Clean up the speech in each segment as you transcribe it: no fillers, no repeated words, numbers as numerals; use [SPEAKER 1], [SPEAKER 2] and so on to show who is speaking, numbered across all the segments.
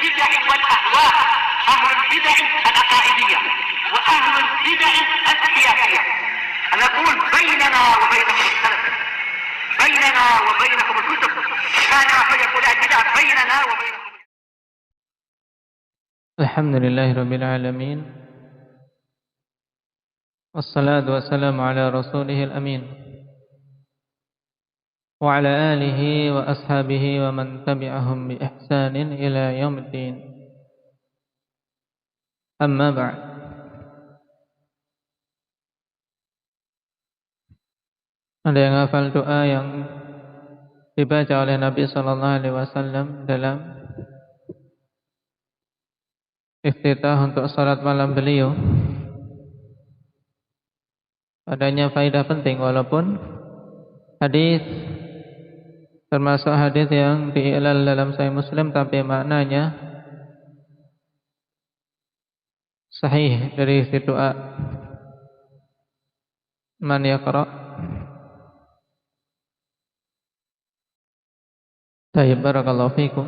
[SPEAKER 1] البدع والأهواء، أهل البدع العقائدية وأهل البدع السياسية. أنا أقول بيننا وبينكم السلف، بيننا وبينكم الكتب، كان فيقول البدع بيننا وبينكم.
[SPEAKER 2] الحمد لله رب العالمين، والصلاة والسلام على رسوله الأمين وعلى آله وأصحابه ومن تبعهم بإحسان إلى يوم الدين. أما بعد. Ada yang hafal doa yang dibaca oleh Nabi sallallahu alaihi wasallam dalam iftitah untuk salat malam beliau? Padanya faedah penting, walaupun hadis termasuk hadis yang diilal dalam Sahih Muslim, tapi maknanya sahih dari isi doa. Man yaqra? Tayyib, barakallahu fikum.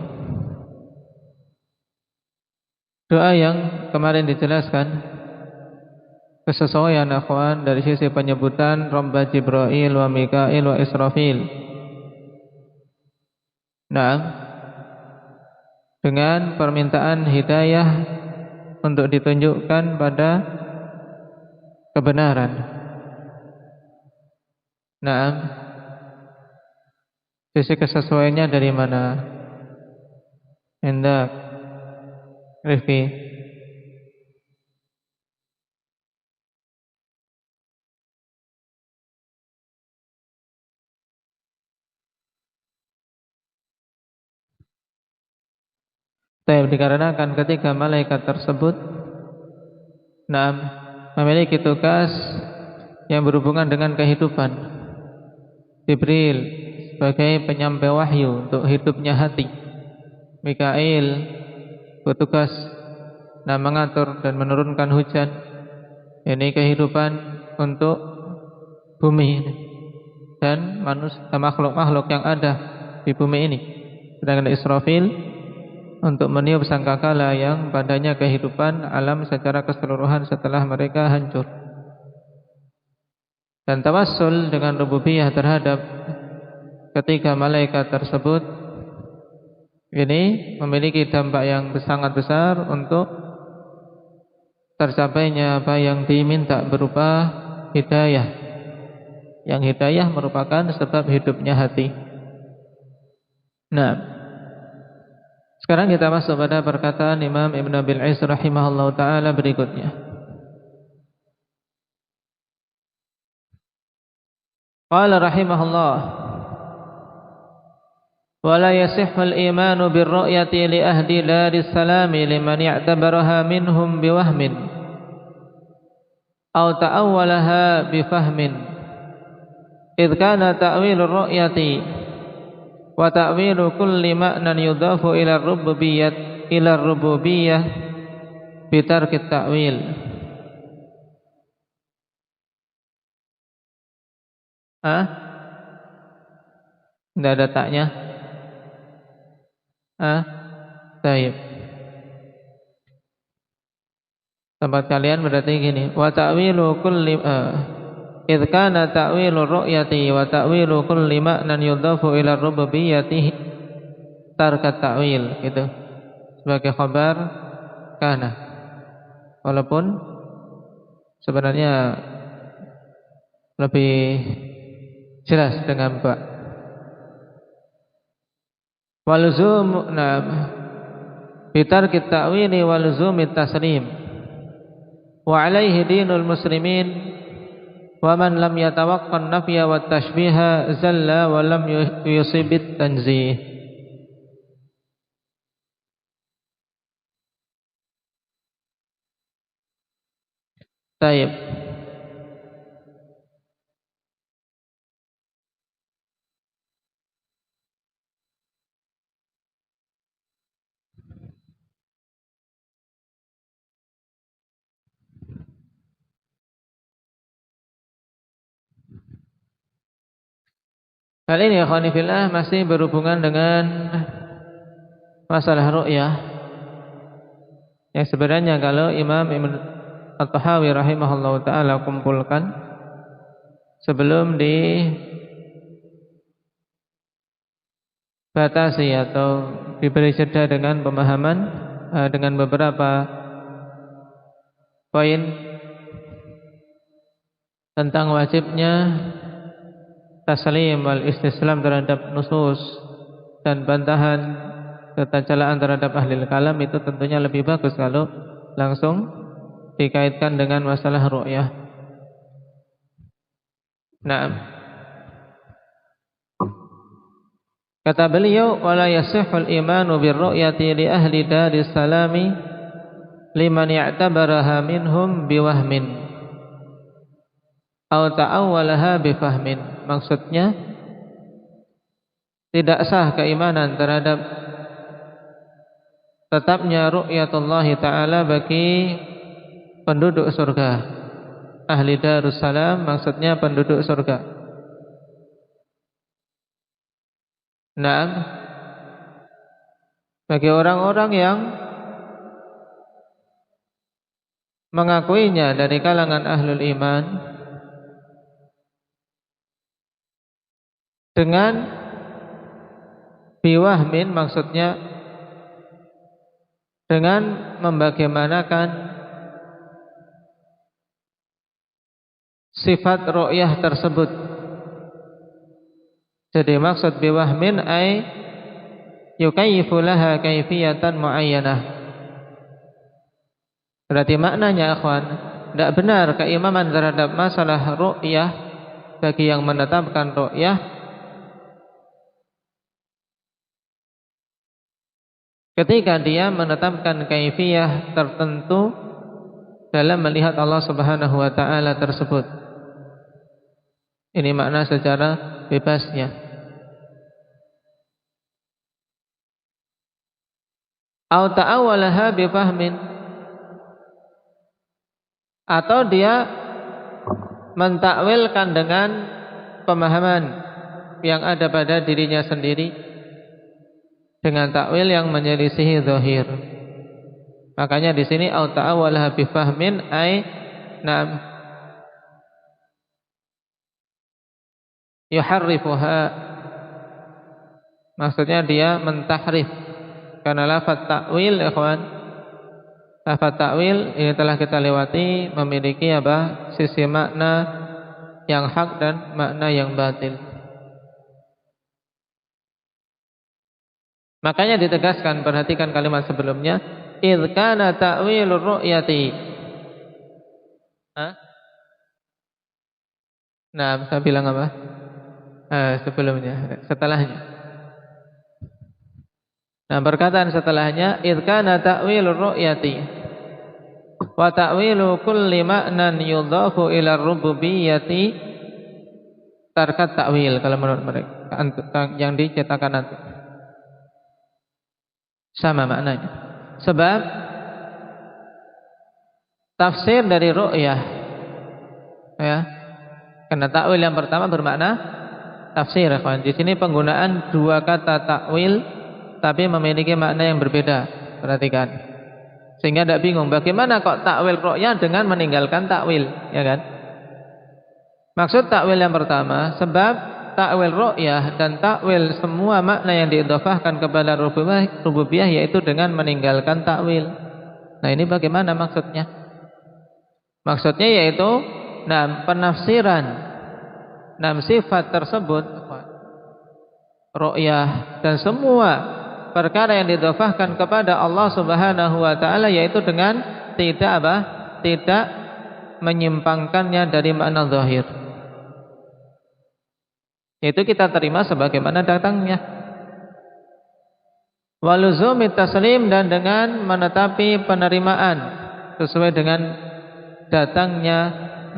[SPEAKER 2] Doa yang kemarin dijelaskan kesesuaian akhwan dari sisi penyebutan Rabba Jibril wa Mikail wa Israfil. Nah, dengan permintaan hidayah untuk ditunjukkan pada kebenaran. Nah, sisi kesesuaiannya dari mana? Hendak Rifki. Dikarenakan ketika malaikat tersebut memiliki tugas yang berhubungan dengan kehidupan. Jibril sebagai penyampai wahyu untuk hidupnya hati. Mikail bertugas mengatur dan menurunkan hujan. Ini kehidupan untuk bumi dan makhluk-makhluk yang ada di bumi ini. Sedangkan Israfil untuk meniup sangkakala yang padanya kehidupan alam secara keseluruhan setelah mereka hancur. Dan tawassul dengan rububiyah terhadap ketiga malaikat tersebut ini memiliki dampak yang sangat besar untuk tercapainya apa yang diminta berupa hidayah. Yang hidayah merupakan sebab hidupnya hati. Nah, sekarang kita masuk pada perkataan Imam Ibn Abil Is rahimahullah ta'ala berikutnya. Qala rahimahullah, wala yasihul imanu birru'yati li ahdi daris salami liman ya'tabaraha minhum biwahmin aw ta'awwalaha bifahmin idh kana ta'wilur ru'yati wa ta'wilu kulli ma'nan yudhafu ila rububiyyah bitarkit ta'wil. Tidak ada taknya. Baik. Tempat kalian berarti gini, wa ta'wilu kulli idh kana ta'wilu ru'yati wa ta'wilu kulli ma'nan yudhafu ila rububiyyati tarkat ta'wil, gitu. Sebagai khabar kana. Walaupun sebenarnya lebih jelas dengan ba. Waluzum bitarkit ta'wili waluzumit taslim wa alaihi dinul muslimin wa man lam yatawaqqan nafya wat tashbiha zalla wa lam yusibit tanzih. Taib. Kali ini akhwani fillah masih berhubungan dengan masalah ru'yah. Yang sebenarnya kalau Imam Ibn At-Tahawi rahimahullah ta'ala kumpulkan sebelum dibatasi atau diberi jeda dengan pemahaman dengan beberapa poin tentang wajibnya taslim wal istislam terhadap nusus dan bantahan ketajalaan terhadap ahli kalam, itu tentunya lebih bagus kalau langsung dikaitkan dengan masalah ru'yah. Nah, kata beliau, wala yasihul imanu birru'yati li ahli daris salami liman ya'tabaraha minhum biwahmin aw ta'awwalaha bifahmin. Maksudnya, tidak sah keimanan terhadap tetapnya ru'yatullah ta'ala bagi penduduk surga, ahli Darussalam, maksudnya penduduk surga. Nah, bagi orang-orang yang mengakuinya dari kalangan ahlul iman dengan biwahmin, maksudnya dengan membagaimanakan sifat ru'yah tersebut. Jadi maksud biwahmin ay yukayyifu laha kaifiyatan muayyanah. Berarti maknanya akhwan, tidak benar keimaman terhadap masalah ru'yah bagi yang menetapkan ru'yah ketika dia menetapkan kaifiyah tertentu dalam melihat Allah Subhanahu wa ta'ala tersebut. Ini makna secara bebasnya. Au ta'awwalaha bifahmin, atau dia mentakwilkan dengan pemahaman yang ada pada dirinya sendiri dengan takwil yang menyelisihi zahir. Makanya di sini au ta'awwalaha bifahmin ay na'am yuharrifuha, maksudnya dia mentahrif. Karena lafaz takwil, ikhwan, lafaz takwil ini telah kita lewati memiliki apa? Sisi makna yang hak dan makna yang batil. Makanya ditegaskan, perhatikan kalimat sebelumnya, idz kana ta'wilur ru'yati. Nah, saya bilang apa? Sebelumnya, setelahnya. Nah, perkataan setelahnya, idz kana ta'wilur ru'yati wa ta'wilu kulli ma'nan yudhafu ila rububiyyati tarkat ta'wil, kalau menurut mereka yang dicetakan nanti. Sama maknanya. Sebab tafsir dari ru'yah, ya, karena takwil yang pertama bermakna tafsir. Di sini penggunaan dua kata takwil tapi memiliki makna yang berbeda. Perhatikan, sehingga tidak bingung bagaimana kok takwil ru'yah dengan meninggalkan takwil, ya kan? Maksud takwil yang pertama, sebab takwil ru'yah dan takwil semua makna yang diidhafahkan kepada rububiyah yaitu dengan meninggalkan takwil. Nah, ini bagaimana maksudnya? Maksudnya yaitu penafsiran sifat tersebut, ru'yah dan semua perkara yang diidhafahkan kepada Allah Subhanahu wa ta'ala yaitu dengan tidak menyimpangkannya dari makna zahir. Itu kita terima sebagaimana datangnya. Waluzumi taslim, dan dengan menetapi penerimaan sesuai dengan datangnya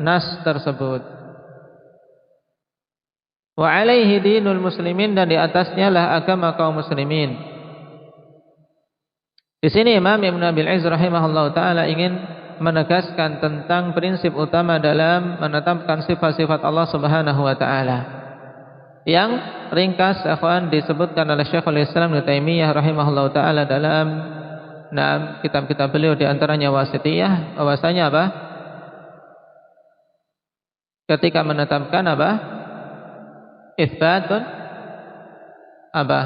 [SPEAKER 2] nas tersebut. Wa alaihi dinul muslimin, dan di atasnya lah agama kaum muslimin. Di sini Imam Ibn Abil Izz rahimahullah ta'ala ingin menegaskan tentang prinsip utama dalam menetapkan sifat-sifat Allah Subhanahu wa ta'ala, yang ringkas akhwan disebutkan oleh Syekhul Islam Ibnu Taimiyah rahimahullah ta'ala dalam Nah, kitab-kitab beliau di antaranya Wasithiyah, bahwasanya apa? Ketika menetapkan apa? Itsbatun apa?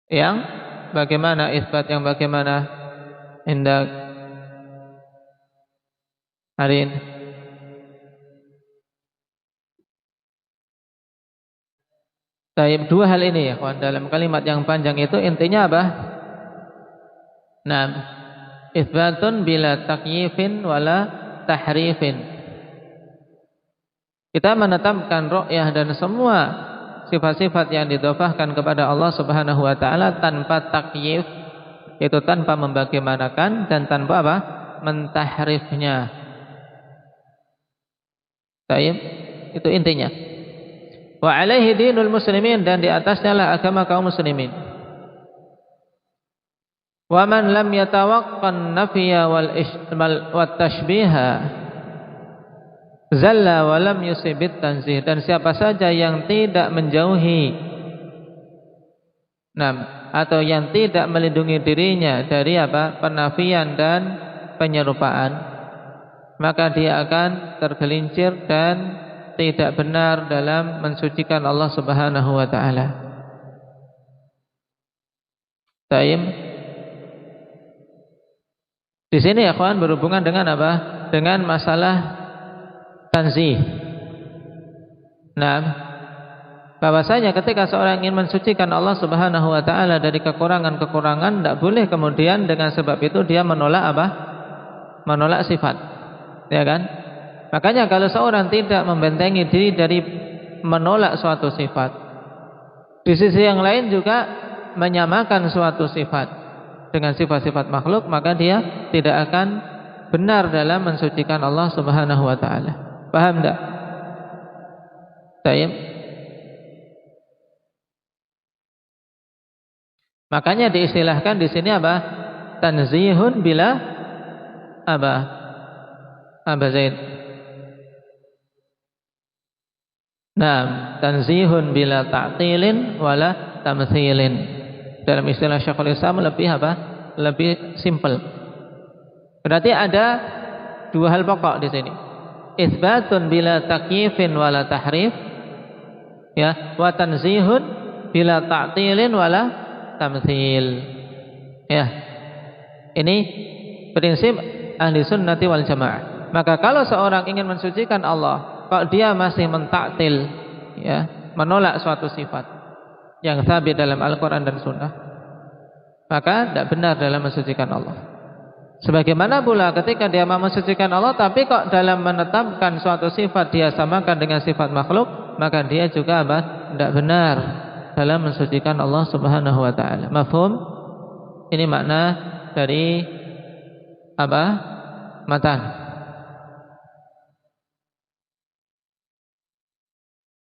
[SPEAKER 2] Yang bagaimana isbat yang bagaimana? Indak Arin. Taib, dua hal ini ya kawan, dalam kalimat yang panjang itu intinya apa? Nah, isbatun bila takyifin wala tahrifin. Kita menetapkan ru'yah dan semua sifat-sifat yang didhofahkan kepada Allah Subhanahu wa taala tanpa takyif, yaitu tanpa membagaimanakan dan tanpa apa? Mentahrifnya. Taib, itu intinya. Wa alaihi dinul muslimin, dan di atasnya lah agama kaum muslimin. Wa man lam yatawaqqan nafya wal tashbiha zalla wa lam yusibit tanzih, dan siapa saja yang tidak menjauhi atau yang tidak melindungi dirinya dari apa? Penafian dan penyerupaan, maka dia akan tergelincir dan tidak benar dalam mensucikan Allah Subhanahu wa taala. Taim. Di sini ya kawan, berhubungan dengan apa? Dengan masalah tanzih. Nah, bahwasanya ketika seorang ingin mensucikan Allah Subhanahu wa taala dari kekurangan-kekurangan, tidak boleh kemudian dengan sebab itu dia menolak apa? Menolak sifat. Ya kan? Makanya kalau seorang tidak membentengi diri dari menolak suatu sifat, di sisi yang lain juga menyamakan suatu sifat dengan sifat-sifat makhluk, maka dia tidak akan benar dalam mensucikan Allah Subhanahu wa taala. Paham enggak? Baik. Makanya diistilahkan di sini apa? Tanzihun bila apa? Apa Zaid? Nah, tanzihun bila ta'tilin wala tamtsilin. Dalam istilah Syekhul Islam lebih apa? Lebih simple. Berarti ada dua hal pokok di sini. Itsbatun bila takyifin wala tahrif, ya, wa tanzihun bila ta'tilin wala tamtsil. Ya. Ini prinsip ahli sunnati wal jamaah. Maka kalau seorang ingin mensucikan Allah, kalau dia masih mentaktil, ya, menolak suatu sifat yang sabit dalam Al-Quran dan Sunnah, maka tidak benar dalam mensucikan Allah. Sebagaimana pula ketika dia mau mensucikan Allah, tapi kok dalam menetapkan suatu sifat dia samakan dengan sifat makhluk, maka dia juga apa? Tidak benar dalam mensucikan Allah Subhanahu wa taala. Mafhum? Ini makna dari apa? Matan.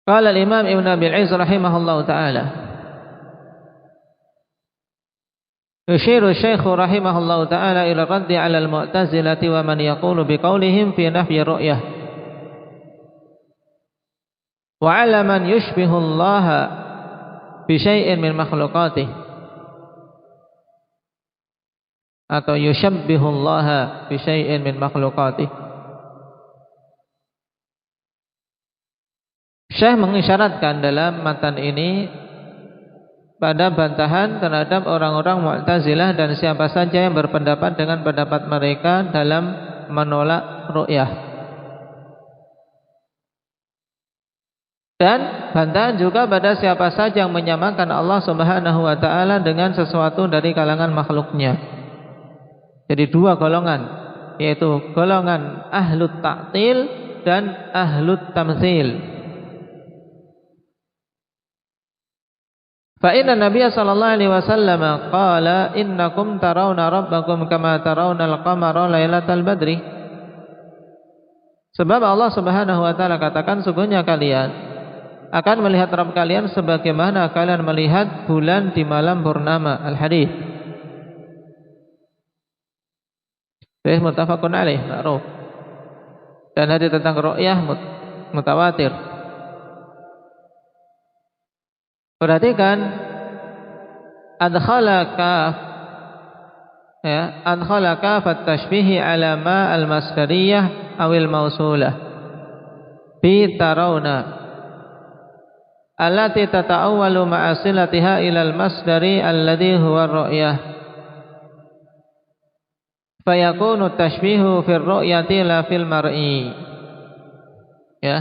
[SPEAKER 2] Qala al-Imam Ibn Abil Izz rahimahullahu ta'ala, yushiru Syekh rahimahullahu ta'ala ila raddi 'ala al-mu'tazilati wa man yaqulu biqaulihim fi nafyi ru'yah wa 'ala man yushbihu Allah bi syai'in min makhluqatih atau yushabbihu Allah bi syai'in min makhluqatih. Syekh mengisyaratkan dalam matan ini pada bantahan terhadap orang-orang Mu'tazilah dan siapa saja yang berpendapat dengan pendapat mereka dalam menolak ru'yah. Dan bantahan juga pada siapa saja yang menyamakan Allah Subhanahu wa taala dengan sesuatu dari kalangan makhluknya. Jadi dua golongan, yaitu golongan ahlut ta'til dan ahlut tamtsil. Fa inna Nabiya sallallahu alaihi wasallam qala innakum tarawna rabbakum kama tarawna al-qamara lailatal badri. Sebab Allah Subhanahu wa taala katakan, sungguhnya kalian akan melihat Rabb kalian sebagaimana kalian melihat bulan di malam purnama. Al-hadits. Sahih muttafaqun alaih, ma'ruf. Dan hadis tentang ru'yah mutawatir. Perhatikan, adkhala kaf, ya, adkhala kaf at-tashbih ala ma al-masdariyah awil mausulah bi tarawna allati tata'awwalu ma'asilatiha ila al-masdari alladhi huwa ar-ru'yah fayakunu tashbihu fil ru'yati la fil mar'i. Ya,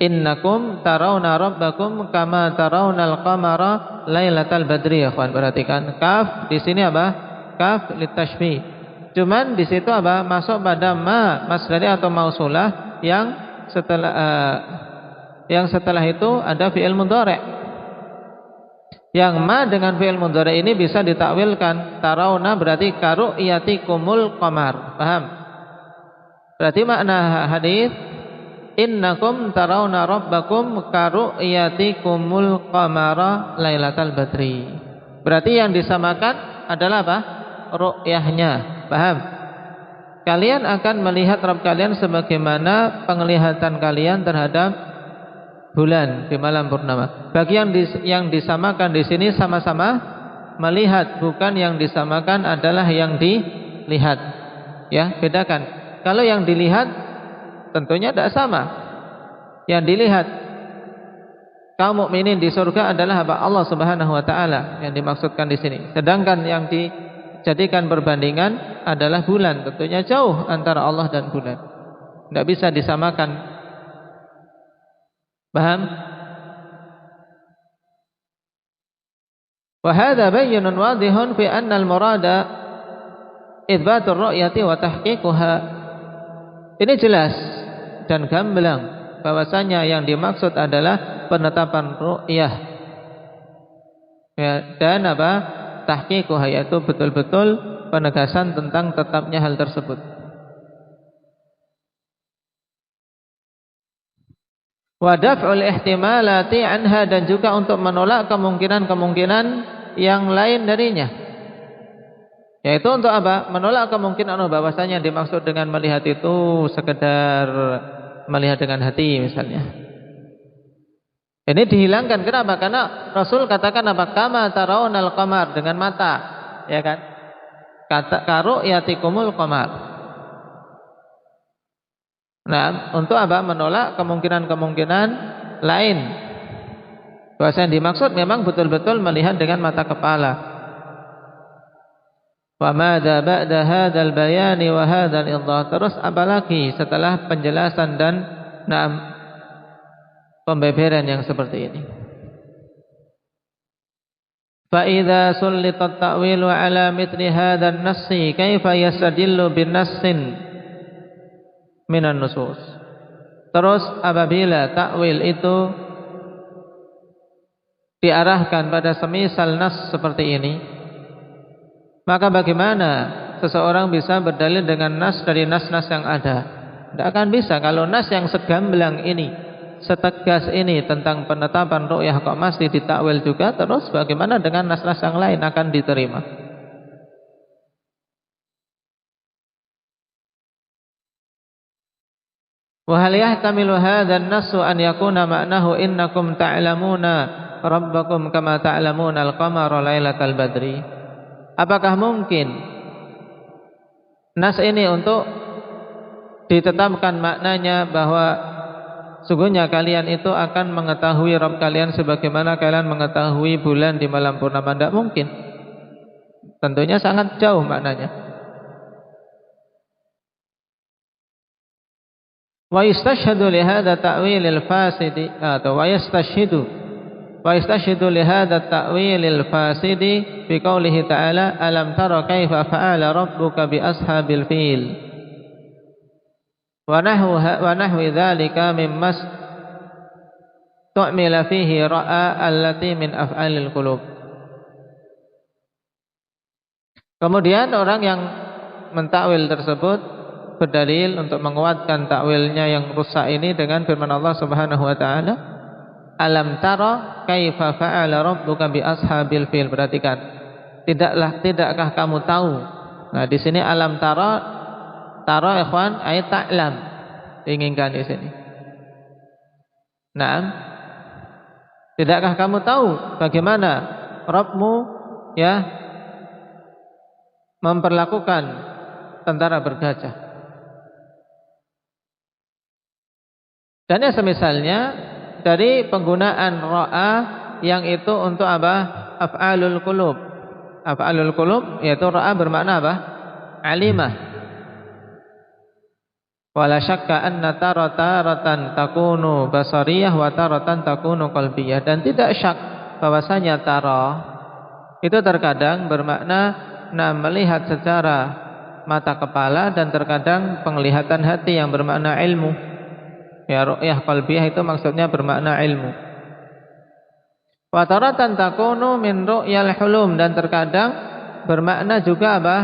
[SPEAKER 2] innakum tarawna rabbakum kama tarawnal qamara lailatal badri. Ya kawan, perhatikan kaf di sini apa? Kaf litashbih. Cuman di situ apa? Masuk pada ma masdari atau mausulah yang setelah itu ada fi'il mudhari'. Yang ma dengan fi'il mudhari' ini bisa ditakwilkan. Tarawna berarti karu'yatikumul qamar. Paham? Berarti makna hadis innakum tarawna rabbakum karu'yatikumul qamara lailatal badri. Berarti yang disamakan adalah apa? Ru'yahnya. Paham? Kalian akan melihat Rabb kalian sebagaimana penglihatan kalian terhadap bulan di malam purnama. Bagi yang disamakan di sini sama-sama melihat, bukan yang disamakan adalah yang dilihat. Ya, bedakan. Kalau yang dilihat tentunya tidak sama. Yang dilihat kaum mukminin di surga adalah apa? Allah Subhanahu wa taala yang dimaksudkan di sini. Sedangkan yang dijadikan perbandingan adalah bulan. Tentunya jauh antara Allah dan bulan. Tidak bisa disamakan. Paham? Wa hadza bayyinun wadihun fi anna al-murada itsbatur ru'yati wa tahqiquha. Ini jelas dan gamblang bahwasanya yang dimaksud adalah penetapan ru'yah, ya, dan apa? Tahqiquha, yaitu betul-betul penegasan tentang tetapnya hal tersebut. Wa daf'ul ihtimalati anha, dan juga untuk menolak kemungkinan-kemungkinan yang lain darinya. Yaitu untuk apa? Menolak kemungkinan bahwasanya yang dimaksud dengan melihat itu sekedar melihat dengan hati misalnya. Ini dihilangkan. Kenapa? Karena Rasul katakan apa? Kama tarawnal qamar, dengan mata, ya kan? Kata karu'yatikumul qamar. Nah, untuk apa? Menolak kemungkinan-kemungkinan lain. Bahwasanya yang dimaksud memang betul-betul melihat dengan mata kepala. Wa madza ba'da hadzal bayani wa hadzal idhah. Terus apalagi setelah penjelasan dan pembeberan yang seperti ini. Fa idza sullitat ta'wilu ala mithli hadzal nassi kaifa yastadillu bin nassin minan nusus. Terus apabila takwil itu diarahkan pada semisal nas seperti ini, maka bagaimana seseorang bisa berdalil dengan nas dari nas-nas yang ada? Tidak akan bisa. Kalau nas yang segamblang ini, setegas ini tentang penetapan ru'yah kok masih ditakwil juga, terus bagaimana dengan nas-nas yang lain akan diterima? Wa hal yahtamilu hadzal nassu an yakuna ma'nahu innakum ta'lamuna rabbakum kama ta'lamuna al-qamara lailatal badri? Apakah mungkin nas ini untuk ditetapkan maknanya bahwa sungguhnya kalian itu akan mengetahui Rabb kalian sebagaimana kalian mengetahui bulan di malam purnama? Tidak mungkin. Tentunya sangat jauh maknanya. Wa yastashhadu li hadza ta'wilil fasidi atau wa yastashhidu li hadza ta'wilil fasidi fi qoulihi ta'ala alam tara kaifa fa'ala rabbuka bi ashabil fil wa nahwi dzalika mimma tu'mila fihi ra'a allati min af'alil qulub. Kemudian orang yang mentakwil tersebut berdalil untuk menguatkan takwilnya yang rusak ini dengan firman Allah Subhanahu wa taala, alam tara kaifa fa'ala rabbuka bi ashabil fil. Perhatikan, tidakkah kamu tahu? Nah, di sini alam tara ikhwan ayat ta'lam diinginkan di sini. Nah, tidakkah kamu tahu bagaimana Rabbmu ya memperlakukan tentara bergajah. Dan yang semisalnya dari penggunaan ra'a yang itu untuk apa? Af'alul qulub. Af'alul qulub yaitu ra'a bermakna apa? Alimah. Wala syakka anna taratan takunu basariyah wa taratan takunu qalbiyah. Dan tidak syak bahwasanya tara itu terkadang bermakna melihat secara mata kepala dan terkadang penglihatan hati yang bermakna ilmu. Ya, ru'yah qalbiyah itu maksudnya bermakna ilmu. Wa taratan takunu min ru'yal hulum, dan terkadang bermakna juga apa?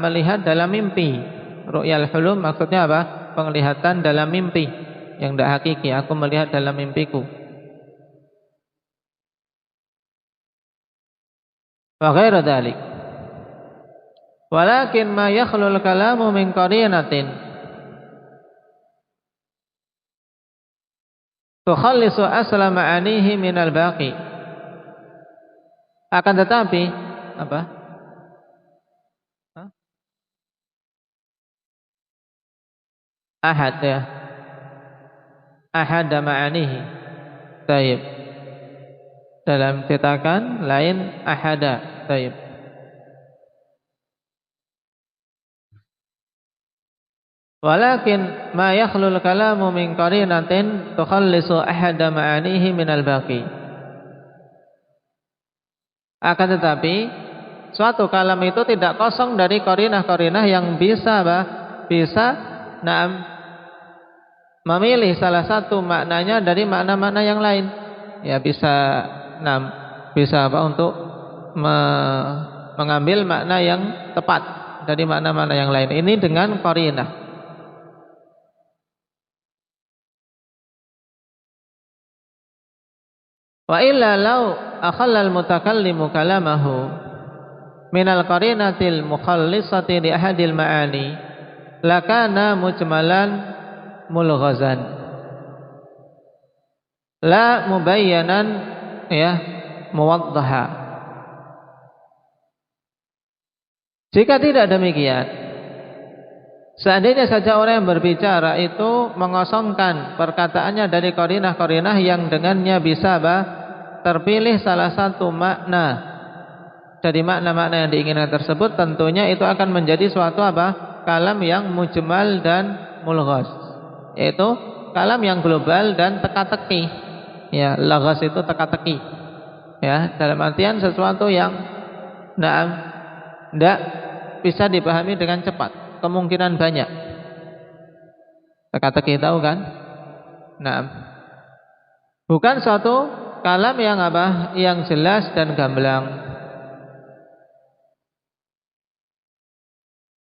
[SPEAKER 2] Melihat dalam mimpi. Ru'yal hulum maksudnya apa? Penglihatan dalam mimpi yang tidak hakiki. Aku melihat dalam mimpiku. Wa ghairu dzalik. Walakin ma yakhlul kalamu min qarinatin tukhallisu asla ma'anihi minal baqi. Akan tetapi apa? Ahad ya. Ahad ma'anihi. Taib. Dalam cetakan lain ahada. Taib. Walakin ma yakhlul kalamu min qarinatin tukhallisu ahada ma'anihi minal baqi. Akan tetapi suatu kalam itu tidak kosong dari qarinah-qarinah yang bisa apa? Bisa memilih salah satu maknanya dari makna-makna yang lain. Ya bisa bisa apa? Untuk mengambil makna yang tepat dari makna-makna yang lain. Ini dengan qarinah. Wa illa law akhalla al-mutakallimu kalamahu minal qarinatil mukhallisati li ahadil ma'ani lakana mujmalan mulghazan la mubayyanan ya muwaddaha. Jika tidak demikian, seandainya saja orang yang berbicara itu mengosongkan perkataannya dari qarinah-qarinah yang dengannya bisa terpilih salah satu makna dari makna-makna yang diinginkan tersebut, tentunya itu akan menjadi suatu kalam yang mujmal dan mulghaz, yaitu kalam yang global dan teka-teki. Ya, laghaz itu teka-teki. Ya, dalam artian sesuatu yang tidak bisa dipahami dengan cepat, kemungkinan banyak. Teka-teki tahu kan? Bukan suatu kalam yang yang jelas dan gamblang.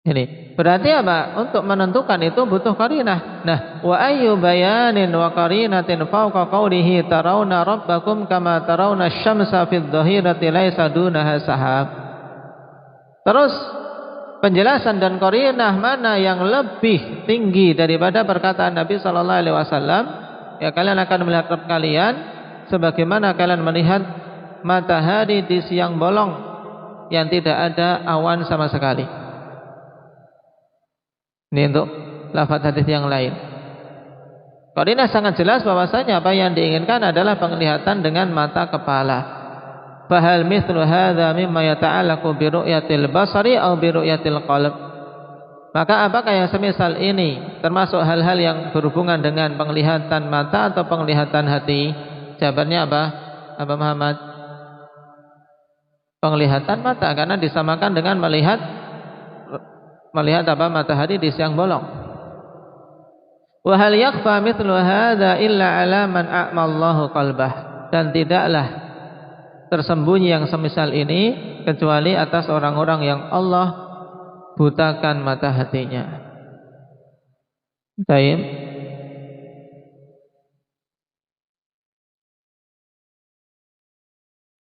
[SPEAKER 2] Ini berarti untuk menentukan itu butuh qarinah. Wa ayyu bayanin wa qarinatin fawqa qawlihi tarawna rabbakum kama tarawna asy-syamsa fid dhahirati laisa dunaha sahab. Terus penjelasan dan qarinah mana yang lebih tinggi daripada perkataan Nabi sallallahu alaihi wasallam? Ya, kalian akan melihat kalian sebagaimana kalian melihat matahari di siang bolong yang tidak ada awan sama sekali. Ini untuk lafaz hadis yang lain. Qarinah sangat jelas bahwasanya apa yang diinginkan adalah penglihatan dengan mata kepala. Fahal mithlu hadza mimma yata'allaqu bi ru'yatil basari aw bi ru'yatil qalb. Maka apakah yang semisal ini termasuk hal-hal yang berhubungan dengan penglihatan mata atau penglihatan hati? Jawabannya apa Muhammad? Penglihatan mata, karena disamakan dengan melihat matahari di siang bolong. Wa hal yakhfa mithlu hadza illa ala man a'mallahu qalbah. Dan tidaklah tersembunyi yang semisal ini kecuali atas orang-orang yang Allah butakan mata hatinya. Baik.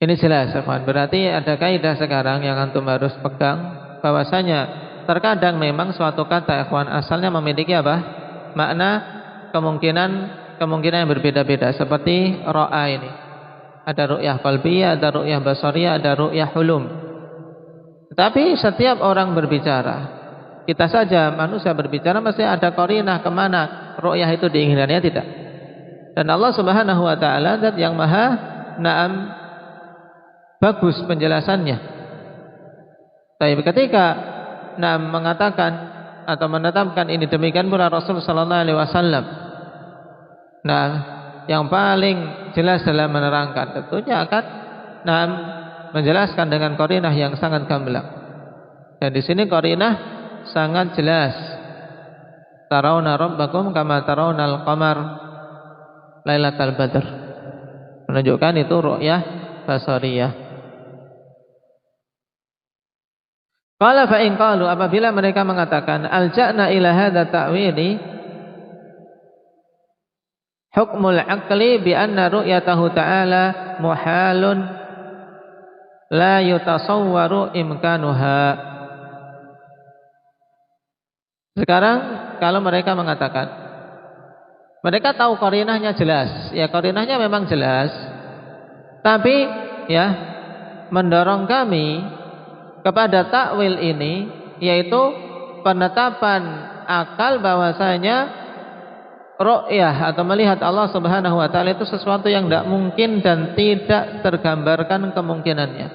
[SPEAKER 2] Ini jelas, teman. Berarti ada kaidah sekarang yang antum harus pegang, bahwasanya terkadang memang suatu kata ikhwan asalnya memiliki makna kemungkinan yang berbeda-beda, seperti ra'a ini. Ada ru'yah qalbiyah, ada ru'yah basariyah, ada ru'yah hulum. Tetapi setiap orang berbicara, kita saja manusia berbicara mesti ada qarinah kemana ru'yah itu diinginkannya, tidak. Dan Allah Subhanahu wa taala zat yang maha bagus penjelasannya. Tapi ketika mengatakan atau menetapkan ini demikian pula Rasul sallallahu alaihi wasallam. Yang paling jelas dalam menerangkan tentunya akan menjelaskan dengan qarinah yang sangat gamblang. Dan di sini qarinah sangat jelas. Tarawna rabbakum kama tarawnal qamar lailatal badr. Menunjukkan itu ru'yah basariyah. Qala fa in qalu, apabila mereka mengatakan alja'na ila hadza ta'wili hukmul aqli bi anna ru'yatahu ta'ala muhalun la yutasawwaru imkanuha. Sekarang kalau mereka mengatakan, mereka tahu qarinahnya jelas, ya qarinahnya memang jelas, tapi ya mendorong kami kepada takwil ini, yaitu penetapan akal bahwasanya ru'yah atau melihat Allah Subhanahu wa taala itu sesuatu yang tidak mungkin dan tidak tergambarkan kemungkinannya.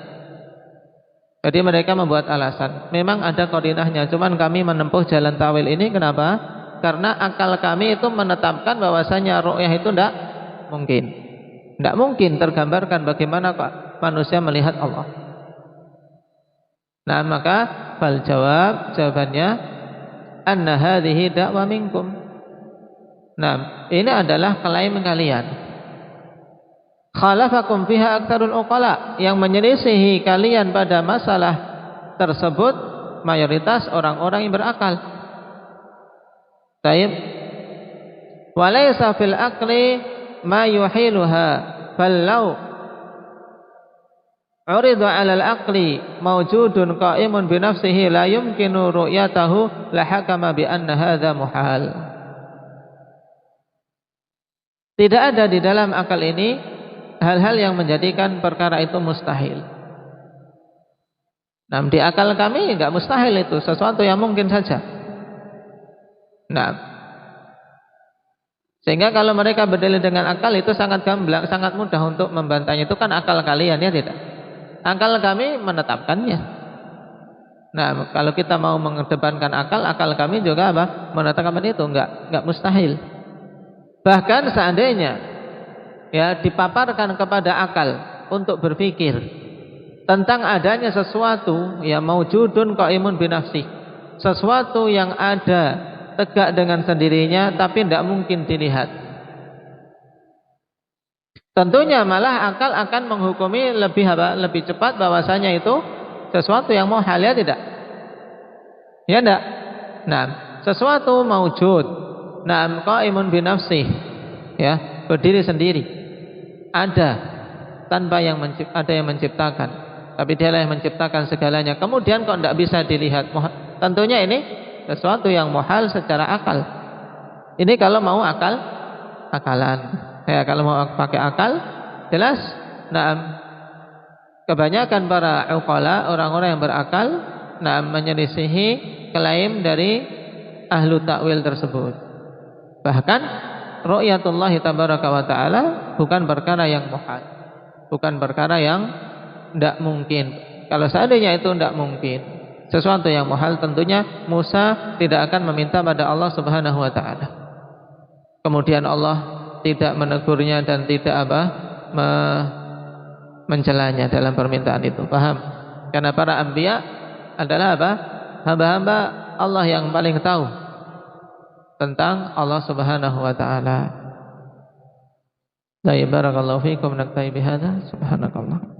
[SPEAKER 2] Jadi mereka membuat alasan, memang ada qarinahnya, cuman kami menempuh jalan takwil ini kenapa? Karena akal kami itu menetapkan bahwasanya ru'yah itu tidak mungkin. Tidak mungkin tergambarkan bagaimana kok manusia melihat Allah. Maka fal jawabannya anna hadhihi da'wa minkum. Ini adalah klaim kalian. Khalafakum fiha aktsarul uqala, yang menyelisihi kalian pada masalah tersebut mayoritas orang-orang yang berakal. Taib. Walaysa fil aqli ma yuhiluha fallau urida 'alal aqli mawjudun qa'imun bi nafsihi la yumkinu ru'yatahu la hakama bi anna hadza muhal. Tidak ada di dalam akal ini hal-hal yang menjadikan perkara itu mustahil. Di akal kami enggak mustahil, itu sesuatu yang mungkin saja. Sehingga kalau mereka berdalil dengan akal itu sangat gamblang, sangat mudah untuk membantahnya. Itu kan akal kalian, ya tidak? Akal kami menetapkannya. Kalau kita mau mengedepankan akal kami juga menetapkan itu enggak mustahil. Bahkan seandainya ya dipaparkan kepada akal untuk berpikir tentang adanya sesuatu yang maujudun qaimun binafsi, sesuatu yang ada tegak dengan sendirinya tapi tidak mungkin dilihat, tentunya malah akal akan menghukumi lebih cepat bahwasanya itu sesuatu yang muhal, ya tidak? Ya tidak? Sesuatu maujud, qaimun binafsi, ya, berdiri sendiri, ada tanpa ada yang menciptakan, tapi dialah yang menciptakan segalanya. Kemudian kok tidak bisa dilihat? Tentunya ini sesuatu yang muhal secara akal. Ini kalau mau akalan. Ya, kalau mau pakai akal, jelas. Kebanyakan para uqala, orang-orang yang berakal, menyelisihi klaim dari ahlu takwil tersebut. Bahkan ru'yatullah tabaraka wa ta'ala bukan perkara yang muhal, bukan perkara yang tidak mungkin. Kalau seandainya itu tidak mungkin, sesuatu yang muhal, tentunya Musa tidak akan meminta pada Allah Subhanahu wa ta'ala. Kemudian Allah tidak menegurnya dan tidak mencelanya dalam permintaan itu. Paham? Karena para anbiya adalah hamba-hamba Allah yang paling tahu tentang Allah Subhanahu wa ta'ala. La barakallahu fiikum, naktafi bihadza, subhanakallah.